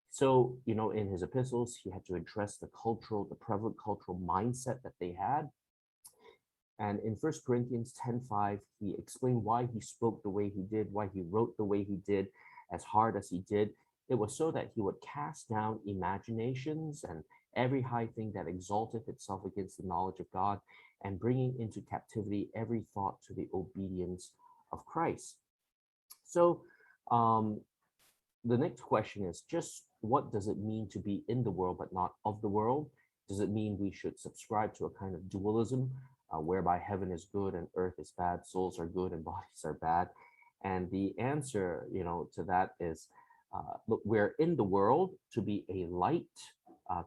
So, in his epistles, he had to address the prevalent cultural mindset that they had. And in 1 Corinthians 10:5, he explained why he spoke the way he did, why he wrote the way he did, as hard as he did. It was so that he would cast down imaginations and every high thing that exalteth itself against the knowledge of God, and bringing into captivity every thought to the obedience of Christ. So, um, the next question is just what does it mean to be in the world but not of the world? Does it mean we should subscribe to a kind of dualism whereby heaven is good and earth is bad, souls are good and bodies are bad? And the answer, to that is, look, we're in the world to be a light,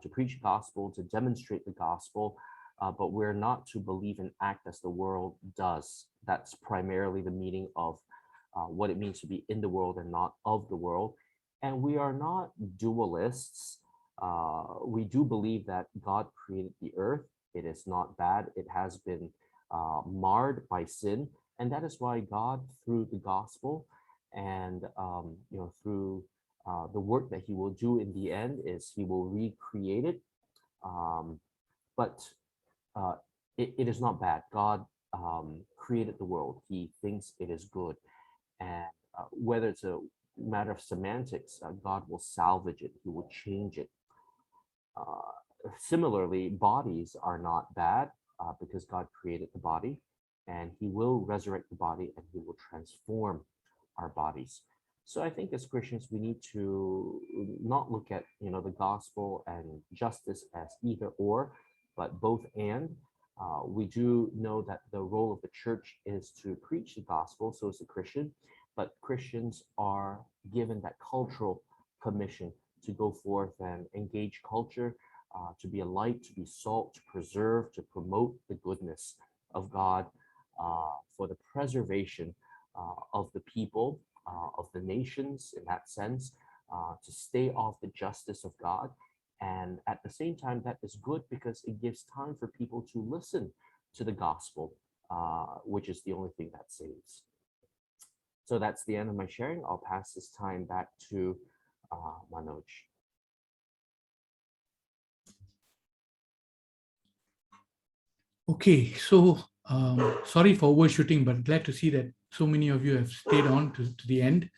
to preach gospel, to demonstrate the gospel, but we're not to believe and act as the world does. That's primarily the meaning of what it means to be in the world and not of the world. And we are not dualists. We do believe that God created the earth. It is not bad. It has been marred by sin. And that is why God, through the gospel and through the work that he will do in the end, is he will recreate it. Um, but uh, it is not bad. God created the world. He thinks it is good. And whether it's a matter of semantics, God will salvage it, He will change it. Uh, Similarly, bodies are not bad because God created the body and He will resurrect the body and He will transform our bodies. So I think as Christians, we need to not look at the gospel and justice as either or, but both and. We do know that the role of the church is to preach the gospel, so is a Christian, but Christians are given that cultural commission to go forth and engage culture, to be a light, to be salt, to preserve, to promote the goodness of God. for the preservation of the people, of the nations in that sense, to stay off the justice of God. And at the same time, that is good because it gives time for people to listen to the gospel, which is the only thing that saves. So that's the end of my sharing. I'll pass this time back to Manoj. Okay, so sorry for overshooting, but glad to see that so many of you have stayed on to the end.